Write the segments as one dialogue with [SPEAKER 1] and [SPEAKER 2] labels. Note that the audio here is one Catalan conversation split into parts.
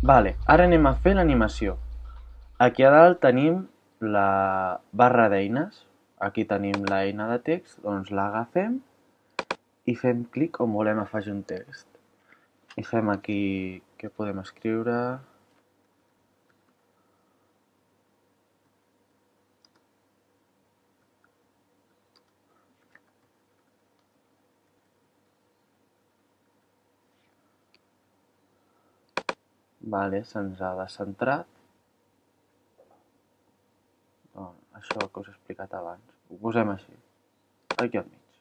[SPEAKER 1] Vale, ara anem a fer l'animació. Aquí a dalt tenim la barra d'eines. Aquí tenim l'eina de text, doncs l'agafem i fem clic on volem afegir un text. I fem aquí què podem escriure. Vale, se'ns ha descentrat. Això que us he explicat abans. Ho posem així, aquí al mig.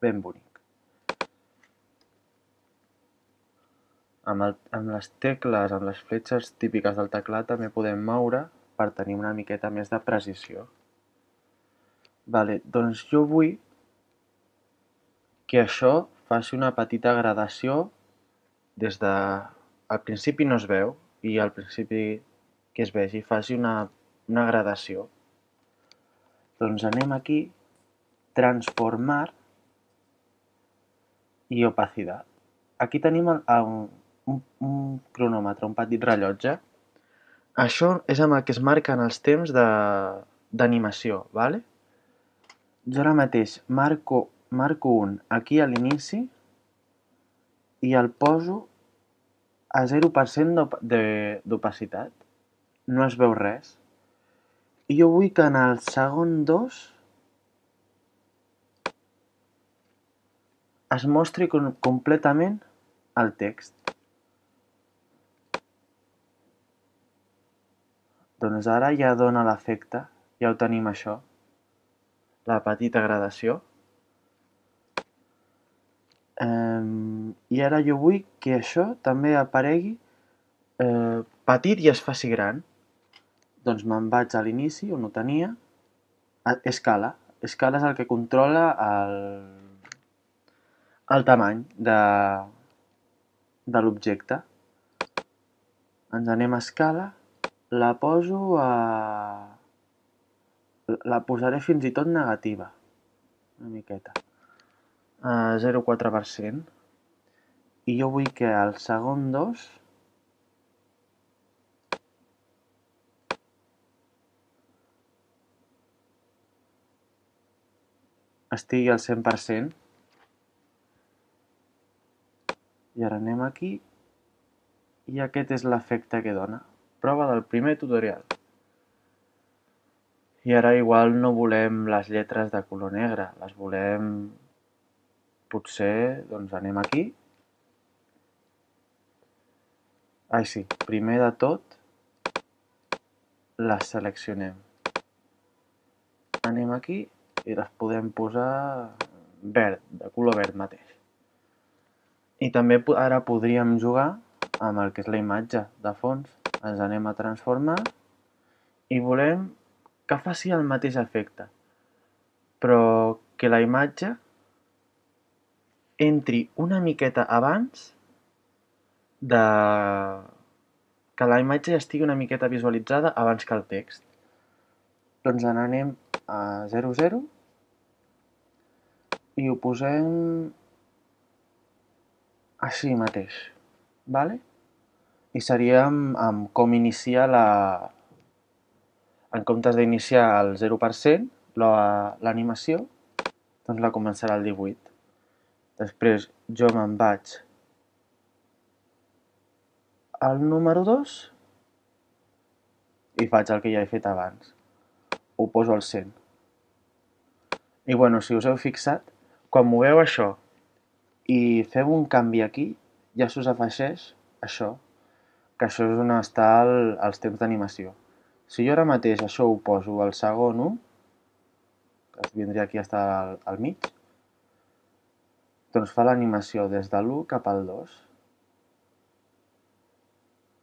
[SPEAKER 1] Ben bonic. Amb les tecles, amb les fletxes típiques del teclat també podem moure per tenir una miqueta més de precisió. Vale, doncs jo vull que això faci una petita gradació des de... Al principi no es veu i al principi que es vegi faci una gradació. Doncs anem aquí, transformar i opacitat. Aquí tenim un cronòmetre, un petit rellotge. Això és amb el que es marquen els temps d'animació, ¿vale? Jo ara mateix marco un aquí a l'inici i el poso a 0% d'opacitat. No es veu res. I jo vull que en el segon 2 es mostri completament el text. Doncs ara ja dona l'efecte, ja ho tenim això, la petita gradació. I ara jo vull que això també aparegui petit i es faci gran. Doncs me'n vaig a l'inici, on ho tenia, escala. Escala és el que controla el tamany de l'objecte. Ens anem a escala, la poso a... La posaré fins i tot negativa, una miqueta, a 0,4%. I jo vull que el segon 2 estigui al 100%. I ara anem aquí i aquest és l'efecte que dona. Prova del primer tutorial. I ara igual no volem les lletres de color negre, les volem... Potser, doncs anem aquí. Ai sí, primer de tot les seleccionem. Anem aquí i les podem posar verd, de color verd mateix. I també ara podríem jugar amb el que és la imatge de fons. Ens anem a transformar i volem que faci el mateix efecte, però que la imatge entri una miqueta abans de... que la imatge estigui una miqueta visualitzada abans que el text. Doncs anem a 0,0 i ho posem així mateix, ¿vale? I seria amb com iniciar la... En comptes d'iniciar al 0% l'animació, doncs la començarà al 18. Després jo me'n vaig al número 2 i faig el que ja he fet abans. Ho poso al 100. I bueno, si us heu fixat, quan moveu això i feu un canvi aquí, ja s'us afegeix això, que això és on està els temps d'animació. Si jo ara mateix això ho poso al segon 1, que vindria aquí a estar al mig, doncs fa l'animació des de l'1 cap al 2.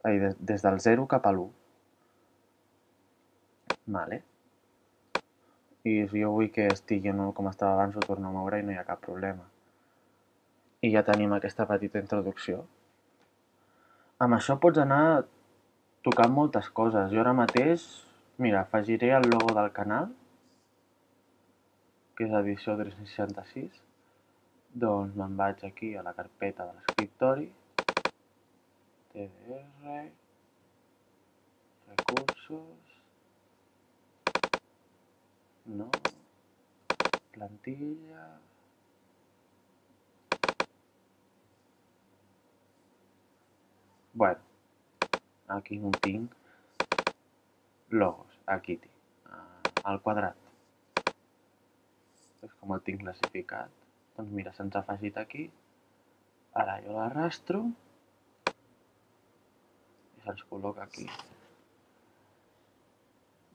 [SPEAKER 1] Ai, des del 0 cap a l'1. Vale. I si jo vull que estigui com estava abans, ho torno a moure i no hi ha cap problema. I ja tenim aquesta petita introducció. Amb això pots anar tocant moltes coses. Jo ara mateix, mira, afegiré el logo del canal, que és edició 366. Doncs me'n vaig aquí a la carpeta de l'escriptori, TDR, recursos, no, plantilla... Bueno, aquí no tinc logos, aquí tinc al quadrat. Doncs com el tinc classificat, doncs mira, se'ns ha afegit aquí. Ara jo l'arrastro i se'ns col·loca aquí.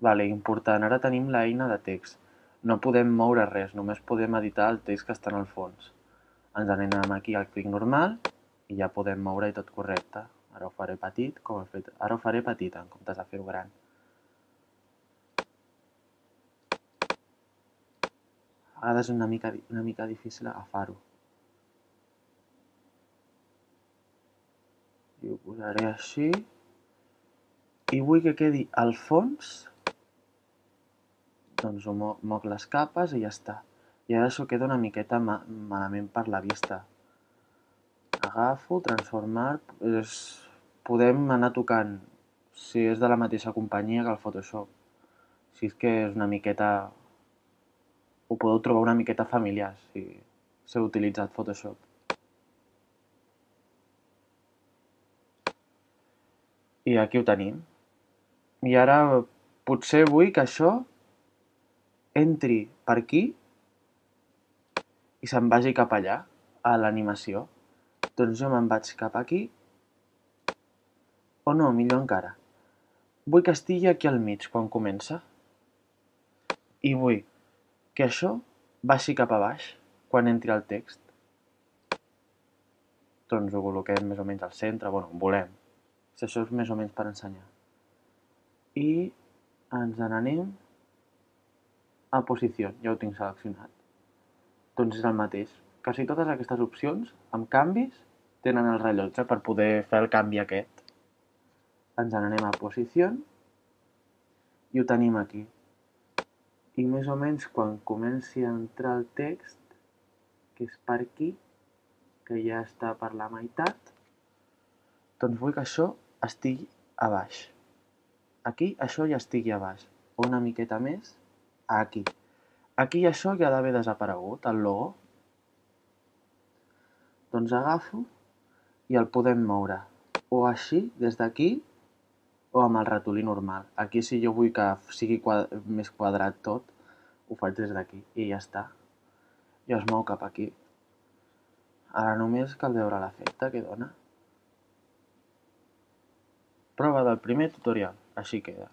[SPEAKER 1] Vale, important, ara tenim l'eina de text. No podem moure res, només podem editar el text que està en el fons. Ens anem aquí al clic normal i ja podem moure-hi tot correcte. Ara ho faré petit, com he fet. Ara ho faré petit, en comptes de fer-ho gran. A vegades és una mica difícil agafar-ho. I ho posaré així. I vull que quedi al fons, doncs ho moc les capes i ja està. I ara això queda una miqueta malament per la vista. Agafo, transformar, podem anar tocant si és de la mateixa companyia que el Photoshop. Si és que és una miqueta... Ho podeu trobar una miqueta familiar si heu utilitzat Photoshop. I aquí ho tenim. I ara potser vull que això entri per aquí i se'n vagi cap allà, a l'animació. Doncs jo me'n vaig cap aquí. O no, millor encara. Vull que estigui aquí al mig quan comença. I vull que això baixi cap a baix quan entri el text. Doncs ho col·loquem més o menys al centre, bueno, on volem. Si això és més o menys per ensenyar. I ens n'anem a posició, ja ho tinc seleccionat. Doncs és el mateix. Quasi totes aquestes opcions, amb canvis, tenen el rellotge per poder fer el canvi aquest. Ens n'anem a posició i ho tenim aquí. I més o menys quan comenci a entrar el text, que és per aquí, que ja està per la meitat, doncs vull que això estigui a baix. Aquí això ja estigui a baix. Una miqueta més, aquí. Aquí això ja ha d'haver desaparegut, el logo. Doncs agafo i el podem moure. O així, des d'aquí, o amb el ratolí normal. Aquí si jo vull que sigui més quadrat tot, ho faig des d'aquí i ja està. I es mou cap aquí. Ara només cal veure l'efecte que dona. Prova del primer tutorial, així queda.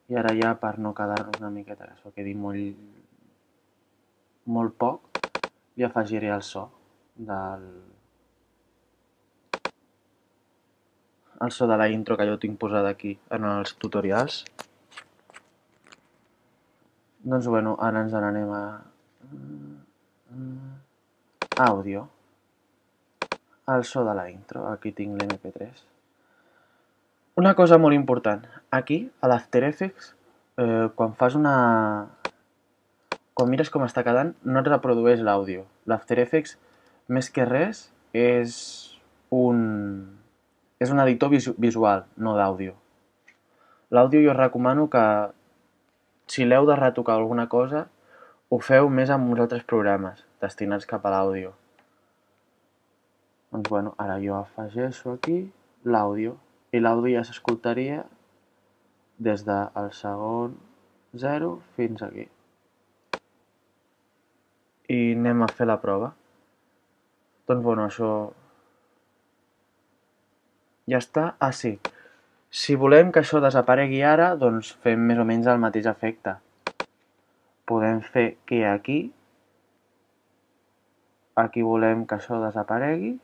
[SPEAKER 1] I ara ja per no quedar-nos una miqueta que això quedi molt poc, li afegiré el so de la intro que jo tinc posada aquí en els tutorials. Doncs bueno, ara ens n'anem a àudio. El so de la intro, aquí tinc l'MP3. Una cosa molt important, aquí a l'After Effects, quan mires com està quedant, no et reprodueix l'àudio. L'After Effects, més que res, és un editor visual, no d'àudio. L'àudio jo recomano que, si l'heu de retocar alguna cosa, ho feu més amb uns altres programes destinats cap a l'àudio. Doncs bueno, ara jo afegeixo aquí l'àudio. I l'àudio ja s'escoltaria des del segon 0 fins aquí. I anem a fer la prova. Doncs bueno, això ja està. Ah, sí. Si volem que això desaparegui ara, doncs fem més o menys el mateix efecte. Podem fer que aquí volem que això desaparegui,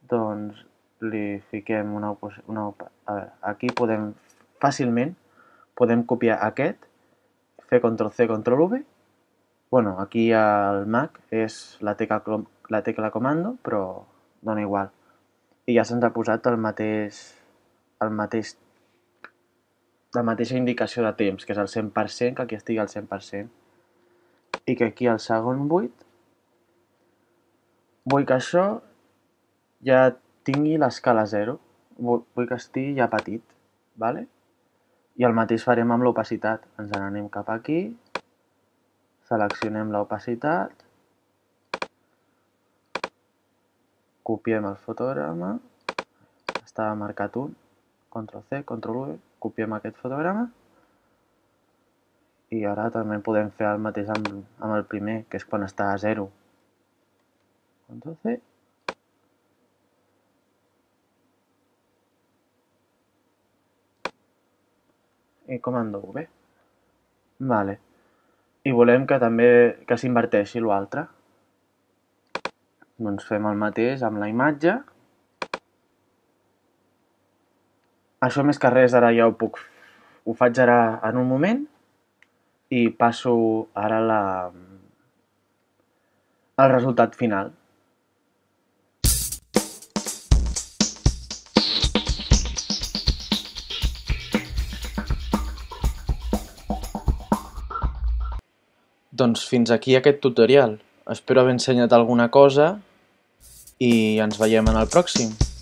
[SPEAKER 1] doncs li fiquem a veure, aquí fàcilment podem copiar aquest, fer Ctrl+C, Ctrl+V. Bueno, aquí al Mac és la tecla comando, però dona igual. I ja se'ns ha posat la mateixa indicació de temps, que és el 100%, que aquí estigui al 100%. I que aquí al segon 8 vull que això ja tingui l'escala 0. Vull que estigui ja petit, vale? I el mateix farem amb l'opacitat. Ens n'anem cap aquí, seleccionem l'opacitat, copiem el fotograma, estava marcat un, Ctrl+C, Ctrl+V, copiem aquest fotograma i ara també podem fer el mateix amb el primer, que és quan està a 0. Ctrl+C. I comando V. Vale. I volem que també que s'inverteixi l'altre. Doncs fem el mateix amb la imatge. Això més que res ara ja ho faig ara en un moment i passo ara el resultat final. Doncs fins aquí aquest tutorial. Espero haver ensenyat alguna cosa i ens veiem en el pròxim.